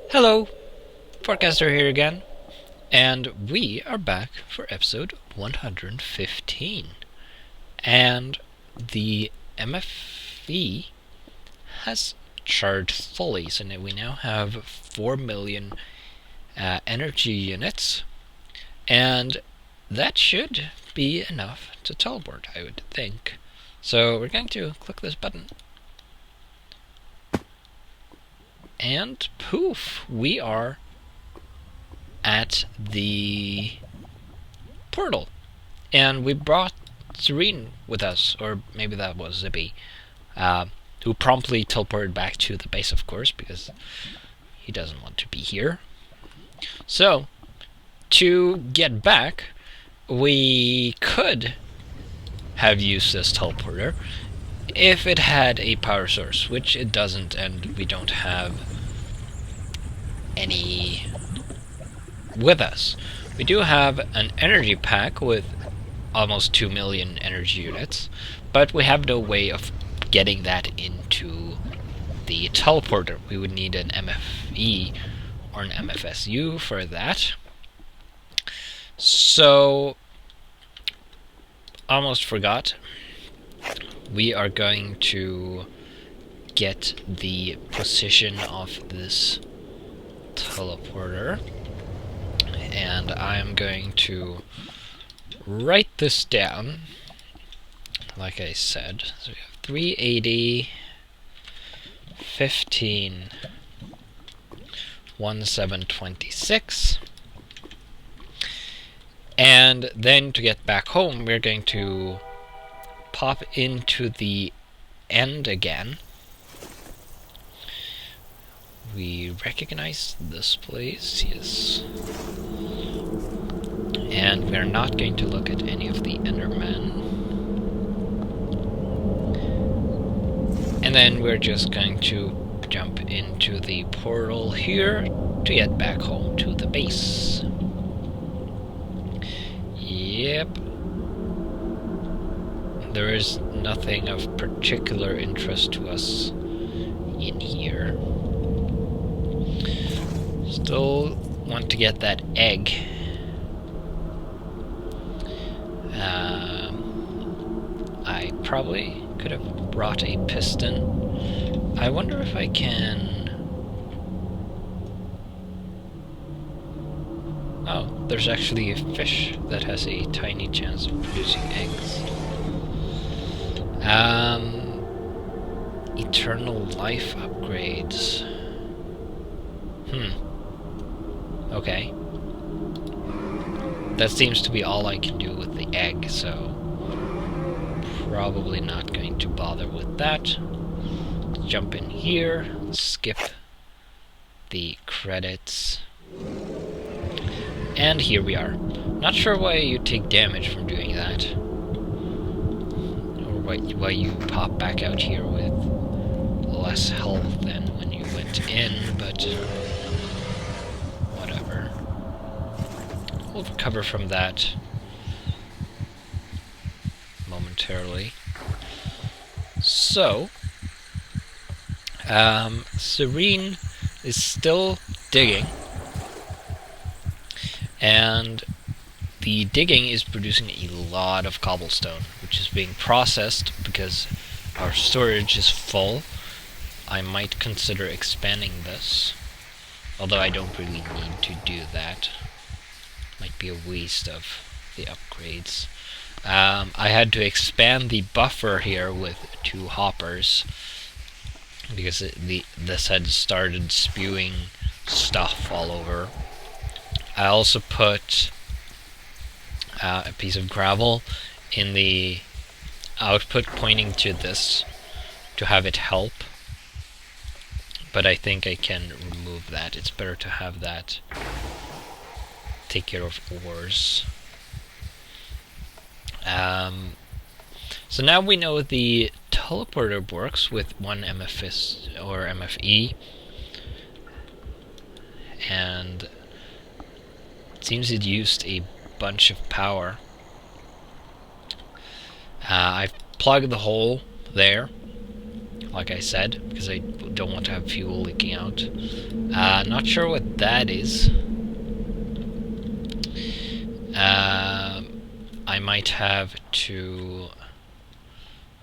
Hello, Forecaster here again, and we are back for episode 115. And the MFE has charged fully, so we now have 4 million energy units, and that should be enough to teleport, I would think. So we're going to click this button. And poof, we are at the portal. And we brought Serene with us, or maybe that was Zippy, who promptly teleported back to the base, of course, because he doesn't want to be here. So, to get back, we could have used this teleporter if it had a power source, which it doesn't, and we don't have any with us. We do have an energy pack with almost 2 million energy units, but we have no way of getting that into the teleporter. We would need an MFE or an MFSU for that. So, almost forgot. We are going to get the position of this teleporter, and I'm going to write this down like I said. So we have 380 15 1726, and then to get back home we're going to pop into the end again. We recognize this place, yes. And we're not going to look at any of the Endermen. And then we're just going to jump into the portal here to get back home to the base. Yep. There is nothing of particular interest to us in here. Still want to get that egg. I probably could have brought a piston. I wonder if I can... Oh, there's actually a fish that has a tiny chance of producing eggs. Eternal life upgrades. Okay. That seems to be all I can do with the egg, so probably not going to bother with that. Jump in here, skip the credits, and here we are. Not sure why you take damage from doing that, or why you pop back out here with less health than when you went in, but whatever. We'll recover from that momentarily. So, Serene is still digging, and the digging is producing a lot of cobblestone, which is being processed because our storage is full. I might consider expanding this, although I don't really need to do that. Might be a waste of the upgrades. I had to expand the buffer here with 2 hoppers because this had started spewing stuff all over. I also put a piece of gravel in the output pointing to this to have it help, but I think I can remove that. It's better to have that take care of ores. So now we know the teleporter works with 1 MFS or MFE, and it seems it used a bunch of power. I've plugged the hole there, like I said, because I don't want to have fuel leaking out. Not sure what that is. I might have to...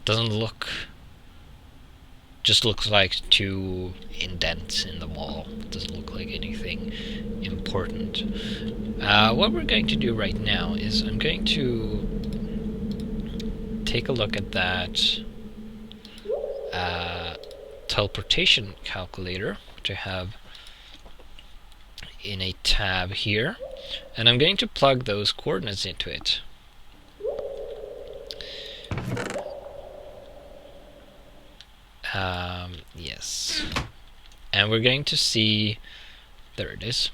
Doesn't look... Just looks like two indents in the wall. Doesn't look like anything important. What we're going to do right now is I'm going to take a look at that teleportation calculator, which I have in a tab here, and I'm going to plug those coordinates into it. Yes. And we're going to see... There it is.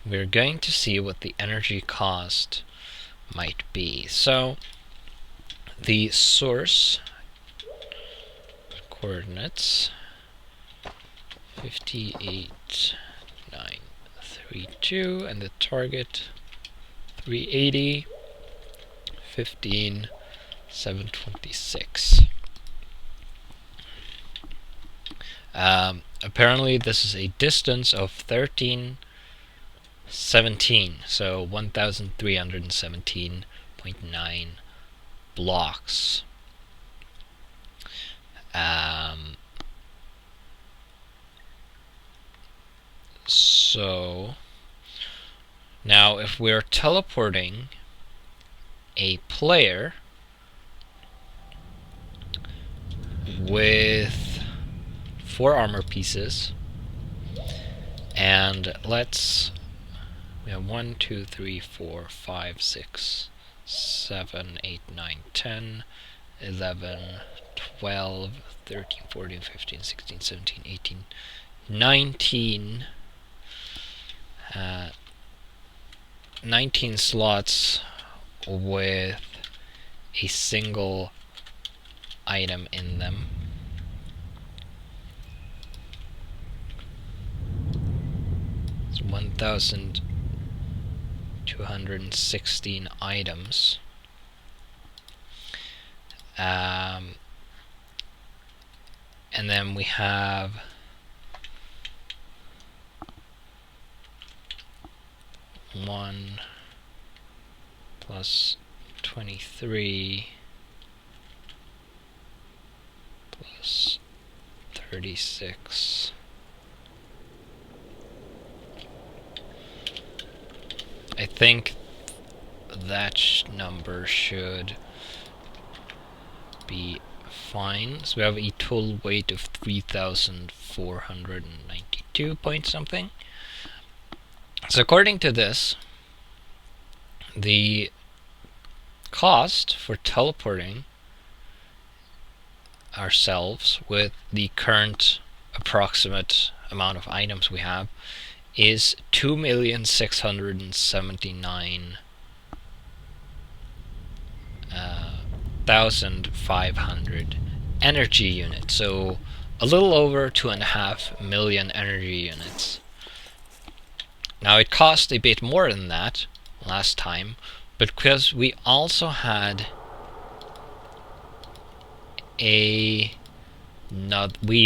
We're going to see what the energy cost might be. So, the source coordinates 58,932, and the target 380, 15,726. Apparently this is a distance of 1317, so 1317.9 blocks. So now if we're teleporting a player with 4 armor pieces, and we have 1, 2, 3, 4, 5, 6, 7, 8, 9, 10, 11, 12, 13, 14, 15, 16, 17, 18, 19, 19 slots with a single item in them. It's 1,216 items. And then we have one plus 23 plus 36. I think that number should be fine. So we have a total weight of 3,492 point something. So according to this, the cost for teleporting ourselves with the current approximate amount of items we have is 2,679,500 energy units. So a little over 2.5 million energy units. Now it cost a bit more than that last time, but because we also had we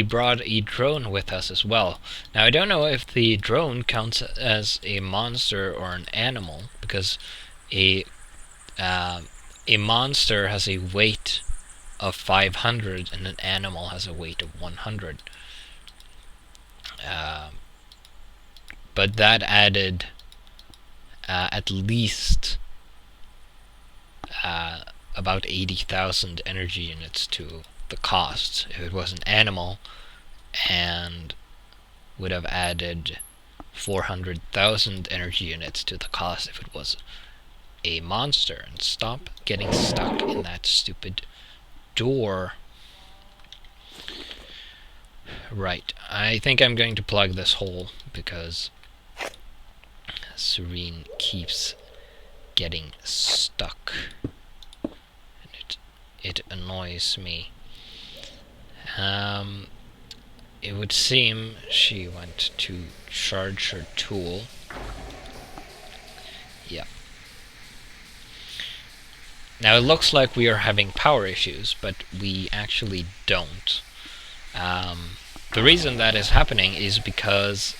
brought a drone with us as well. Now I don't know if the drone counts as a monster or an animal, because a monster has a weight of 500 and an animal has a weight of 100. But that added at least about 80,000 energy units to the cost if it was an animal, and would have added 400,000 energy units to the cost if it was a monster. And stop getting stuck in that stupid door. Right, I think I'm going to plug this hole because Serene keeps getting stuck and it annoys me. It would seem she went to charge her tool. Yeah. Now it looks like we are having power issues, but we actually don't. The reason that is happening is because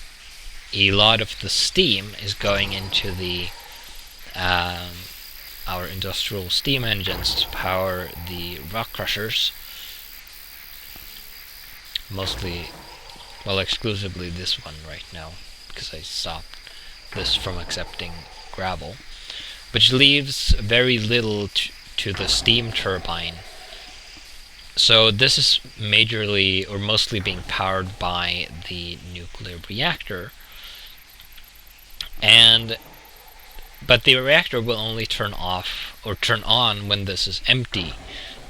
a lot of the steam is going into the our industrial steam engines to power the rock crushers. Mostly, well, exclusively this one right now, because I stopped this from accepting gravel, which leaves very little to the steam turbine. So this is majorly or mostly being powered by the nuclear reactor, but the reactor will only turn off or turn on when this is empty,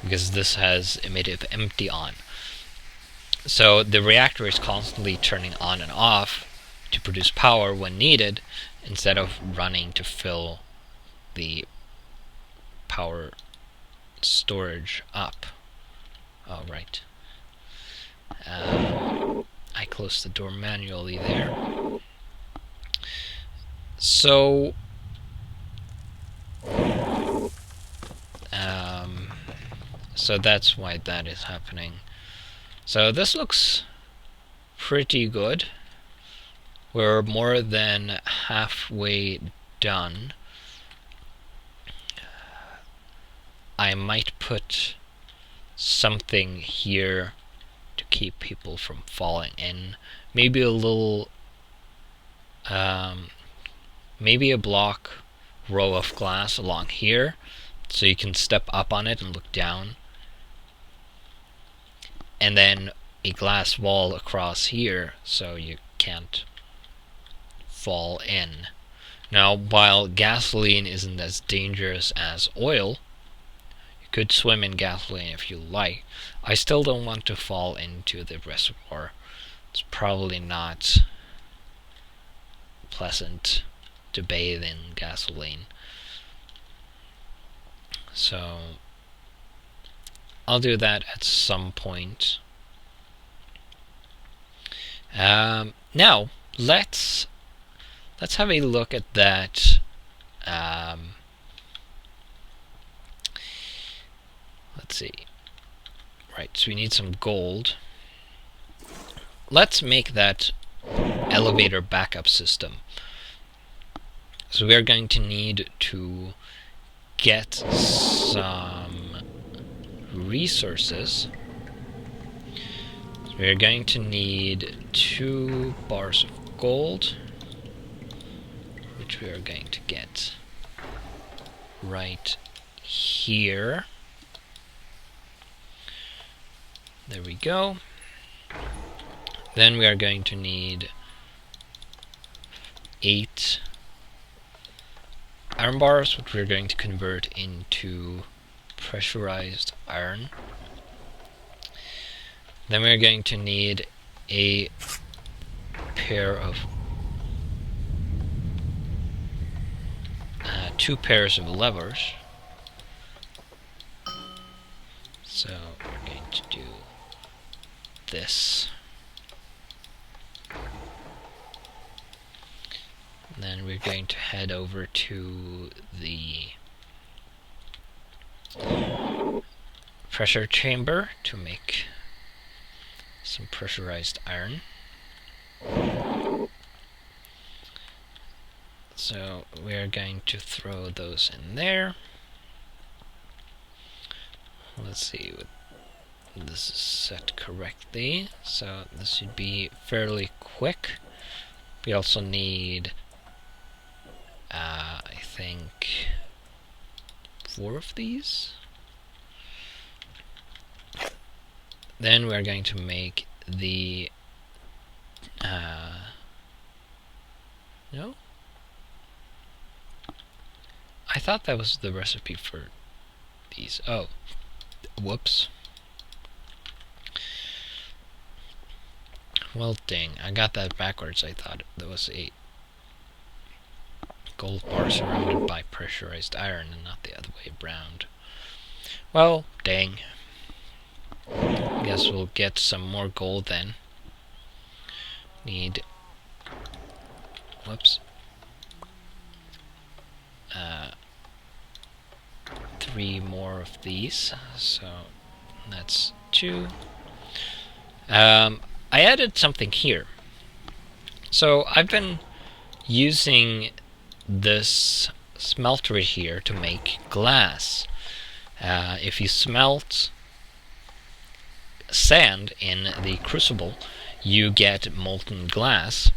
because this has emitted empty on. So the reactor is constantly turning on and off to produce power when needed, instead of running to fill the power storage up. Oh, right. I closed the door manually there. So so that's why that is happening. So this looks pretty good. We're more than halfway done. I might put something here to keep people from falling in. Maybe a little, maybe a block row of glass along here, so you can step up on it and look down. And then a glass wall across here, so you can't fall in. Now, while gasoline isn't as dangerous as oil, you could swim in gasoline if you like, I still don't want to fall into the reservoir. It's probably not pleasant to bathe in gasoline. So I'll do that at some point. Now let's have a look at that. Let's see. Right, so we need some gold. Let's make that elevator backup system. So we are going to need to get some resources. So we are going to need 2 bars of gold, which we are going to get right here. There we go. Then we are going to need 8 iron bars, which we're going to convert into pressurized iron. Then we're going to need a pair of 2 pairs of levers. So we're going to do this. And then we're going to head over to the pressure chamber to make some pressurized iron. So we're going to throw those in there. Let's see what this is set correctly. So this should be fairly quick. We also need I think 4 of these. Then we're going to make the no? I thought that was the recipe for these. Oh, whoops. Well, dang, I got that backwards. I thought there was a gold bar surrounded by pressurized iron and not the other way around. Well, dang. Guess we'll get some more gold then. Need... whoops. 3 more of these. So that's 2. I added something here. So I've been using this smelter here to make glass. If you smelt sand in the crucible, you get molten glass,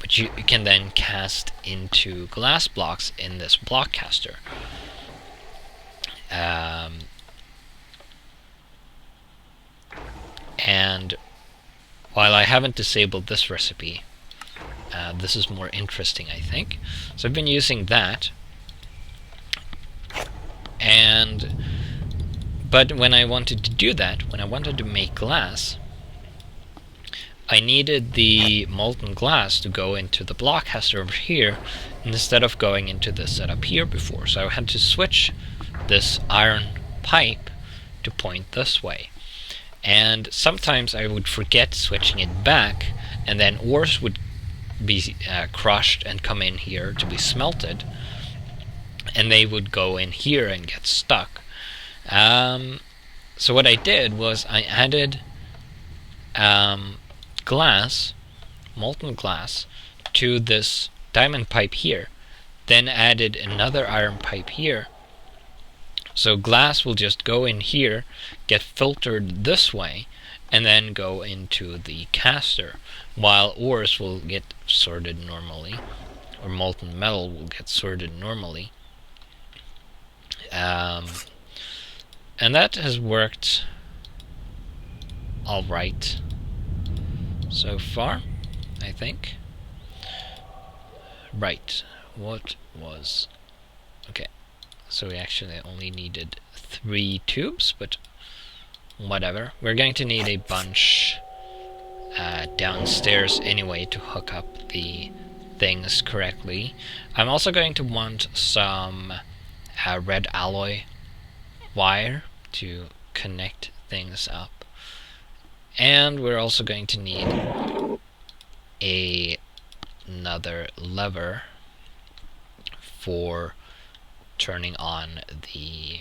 which you can then cast into glass blocks in this block caster. And while I haven't disabled this recipe, this is more interesting, I think. So I've been using that, but when I wanted to do that, when I wanted to make glass, I needed the molten glass to go into the block caster over here instead of going into the setup here before. So I had to switch this iron pipe to point this way. And sometimes I would forget switching it back, and then ores would be crushed and come in here to be smelted, and they would go in here and get stuck. So what I did was I added glass, molten glass, to this diamond pipe here, then added another iron pipe here. So glass will just go in here, get filtered this way, and then go into the caster, while ores will get sorted normally, or molten metal will get sorted normally. And that has worked alright so far, I think. Right, what was... okay, so we actually only needed 3 tubes, but whatever. We're going to need a bunch downstairs anyway to hook up the things correctly. I'm also going to want some red alloy wire to connect things up. And we're also going to need another lever for turning on the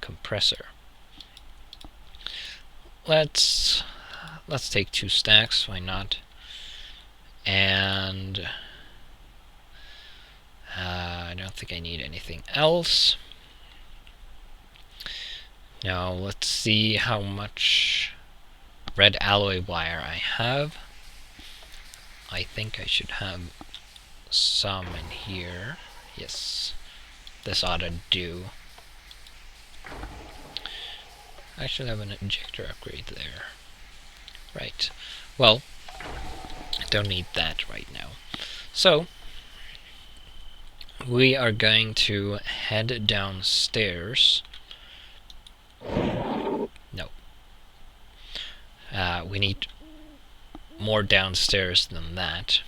compressor. Let's take 2 stacks, why not? And I don't think I need anything else. Now let's see how much red alloy wire I have. I think I should have some in here. Yes, this ought to do. I actually have an injector upgrade there. Right. Well, I don't need that right now. So, we are going to head downstairs. No. We need more downstairs than that.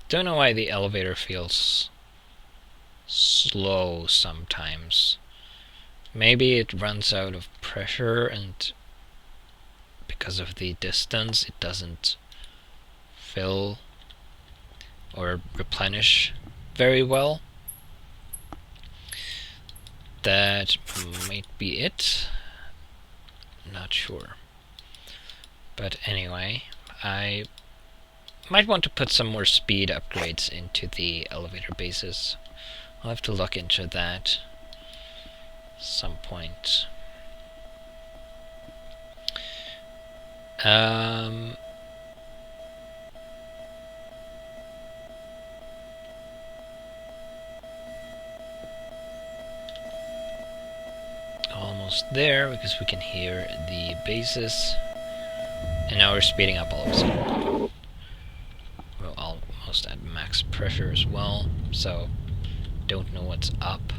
Don't know why the elevator feels slow sometimes. Maybe it runs out of pressure, and because of the distance it doesn't fill or replenish very well. That might be it. Not sure. But anyway, I might want to put some more speed upgrades into the elevator bases. I'll have to look into that some point. Almost there, because we can hear the bases. And now we're speeding up all of a sudden. We're almost at max pressure as well, so don't know what's up.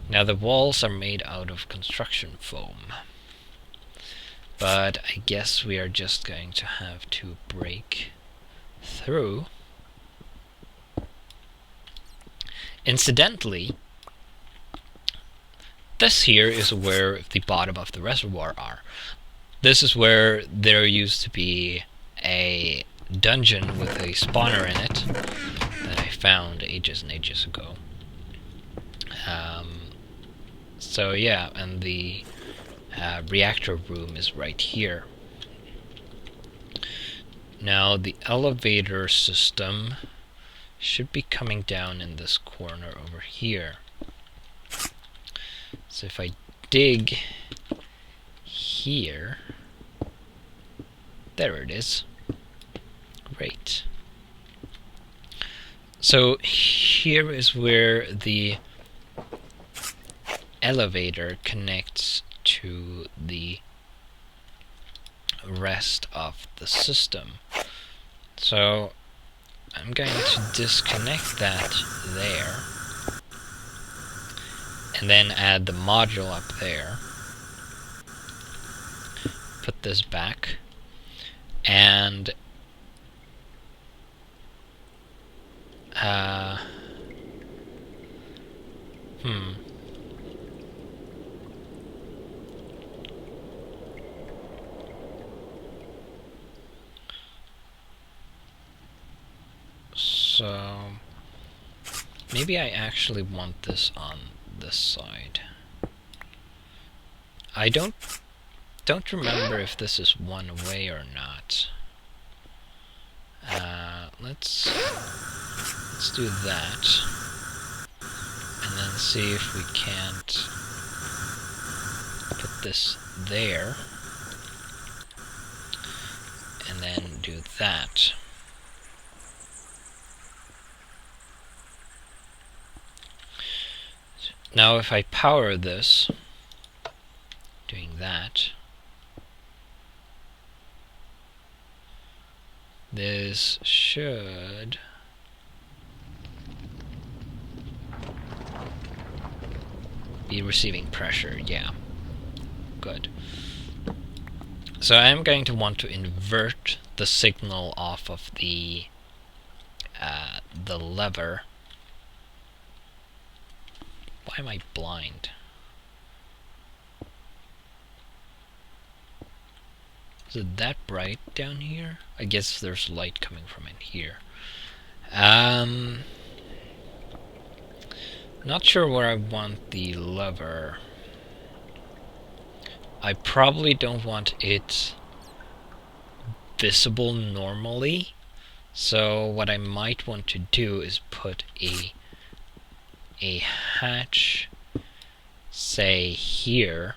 Now the walls are made out of construction foam, but I guess we are just going to have to break through. Incidentally, this here is where the bottom of the reservoir are. This is where there used to be a dungeon with a spawner in it that I found ages and ages ago. So yeah, and the reactor room is right here. Now the elevator system should be coming down in this corner over here. So if I dig here, there it is. Great. So here is where the elevator connects to the rest of the system. So I'm going to disconnect that there and then add the module up there. Put this back and So maybe I actually want this on this side. I don't remember if this is one way or not. Let's do that, and then see if we can't put this there, and then do that. Now if I power this, doing that, this should be receiving pressure, yeah. Good. So I'm going to want to invert the signal off of the lever. Why am I blind? Is it that bright down here? I guess there's light coming from in here. Not sure where I want the lever. I probably don't want it visible normally. So what I might want to do is put a hatch, say here,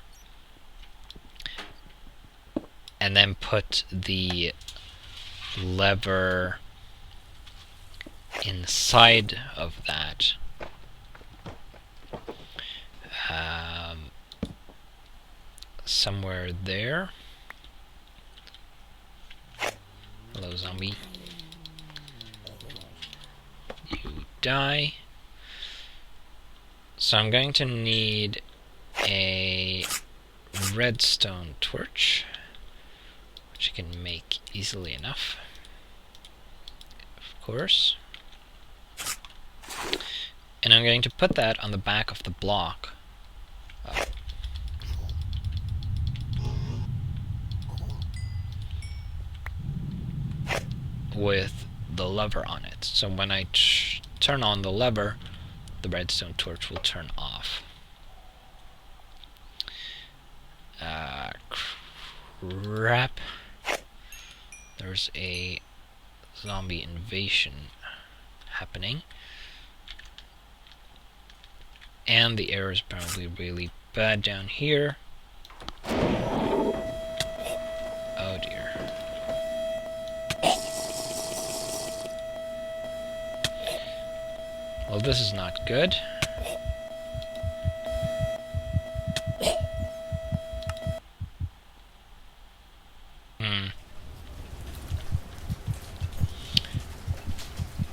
and then put the lever inside of that. Somewhere there. Hello, zombie. You die. So I'm going to need a redstone torch, which I can make easily enough, of course. And I'm going to put that on the back of the block. With the lever on it. So when I turn on the lever, the redstone torch will turn off. Crap. There's a zombie invasion happening. And the air is probably really bad down here. Oh dear. Well, this is not good.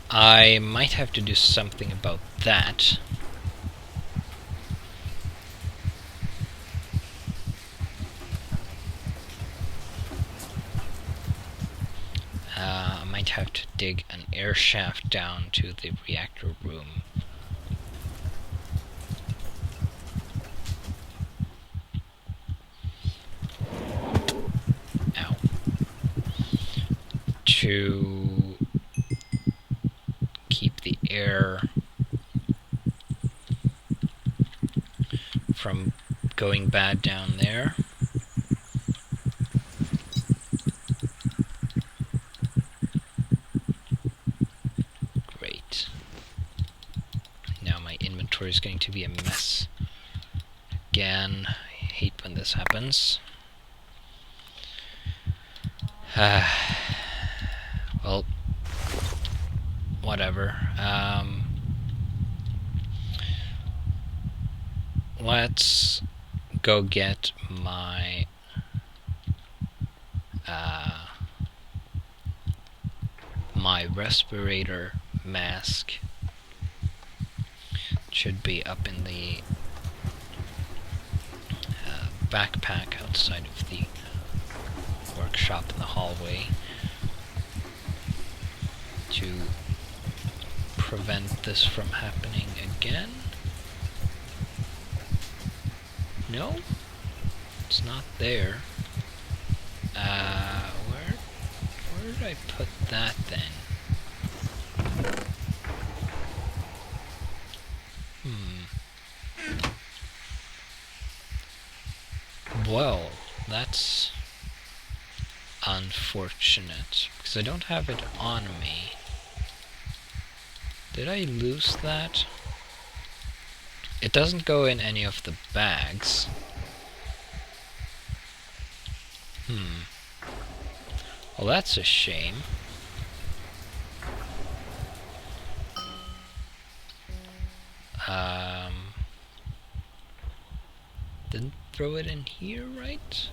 I might have to do something about that. I might have to dig an air shaft down to the reactor room. Ow. To keep the air from going bad down there. Great. Now my inventory is going to be a mess. Again, I hate when this happens. Well, whatever. Let's go get my my respirator mask. It should be up in the backpack outside of the workshop in the hallway to prevent this from happening again. No, it's not there. Where did I put that then? Well, that's unfortunate, because I don't have it on me. Did I lose that? It doesn't go in any of the bags. Well, that's a shame. Didn't throw it in here, right?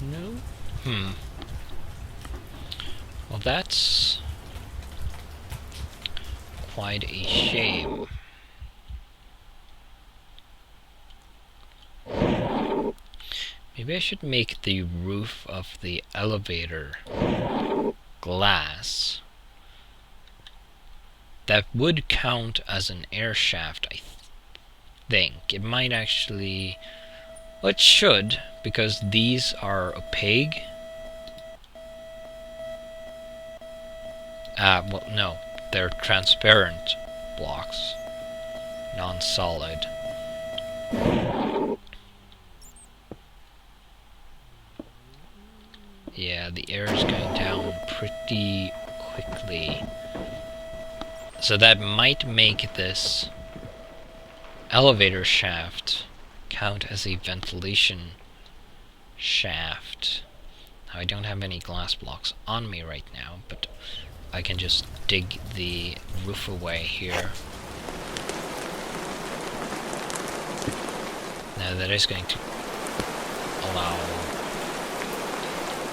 No? Well, that's quite a shame. Maybe I should make the roof of the elevator glass. That would count as an air shaft, I think. It might actually... well, it should, because these are opaque. Well, no. They're transparent blocks. Non-solid. Yeah, the air is going down pretty quickly. So that might make this elevator shaft count as a ventilation shaft. Now, I don't have any glass blocks on me right now, but I can just dig the roof away here. Now that is going to allow...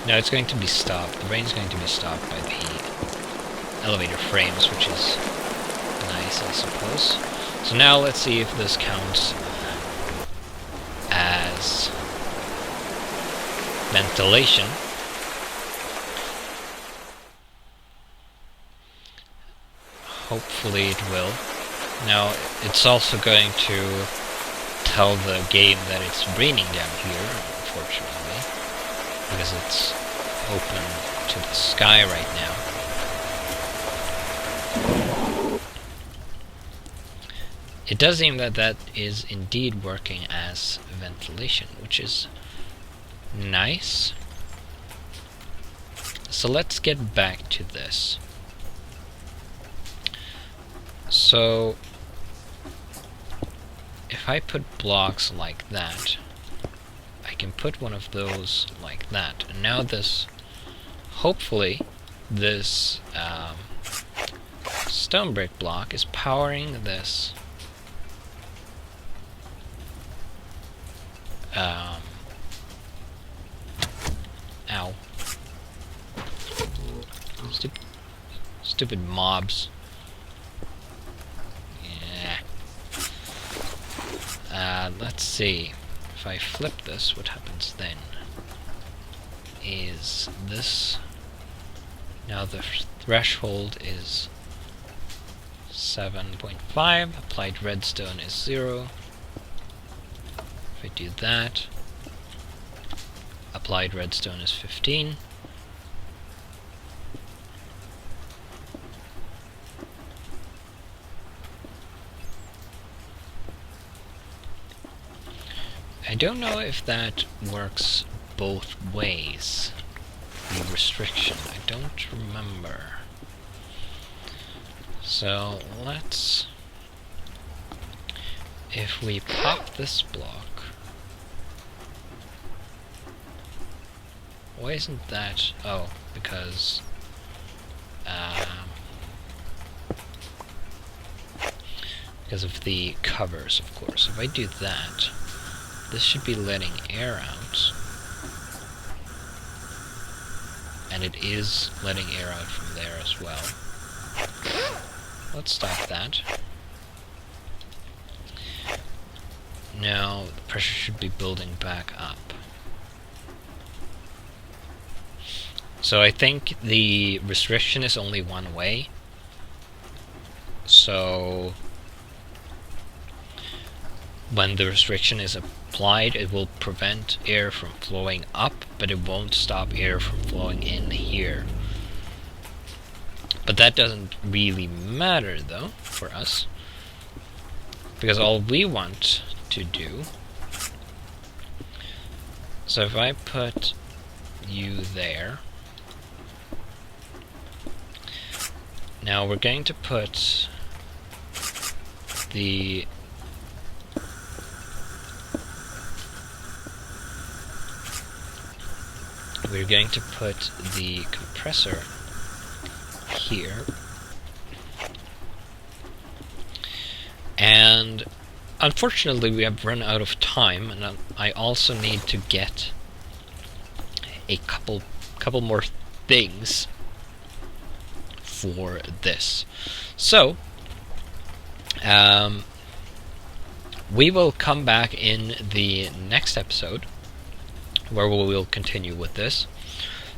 no, it's going to be stopped. The rain is going to be stopped by the elevator frames, which is nice, I suppose. So now let's see if this counts as ventilation. Hopefully it will. Now, it's also going to tell the game that it's raining down here, unfortunately, because it's open to the sky right now. It does seem that that is indeed working as ventilation, which is nice. So let's get back to this. So, if I put blocks like that, I can put one of those like that. And now this, hopefully, this stone brick block is powering this ow. Stupid mobs. Yeah. Let's see. If I flip this, what happens then? Is this... now the threshold is 7.5. Applied redstone is 0. If I do that, applied redstone is 15. I don't know if that works both ways. The restriction, I don't remember. So let's... If we pop this block... Why isn't that... Oh, because... because of the covers, of course. If I do that, this should be letting air out. And it is letting air out from there as well. Let's stop that. Now, the pressure should be building back up. So I think the restriction is only one way. So when the restriction is applied, it will prevent air from flowing up, but it won't stop air from flowing in here. But that doesn't really matter, though, for us. Because all we want to do... So if I put you there... Now we're going to put the... We're going to put the compressor here. And unfortunately we have run out of time, and I also need to get a couple more things for this. So we will come back in the next episode where we will continue with this.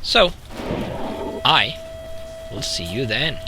So I will see you then.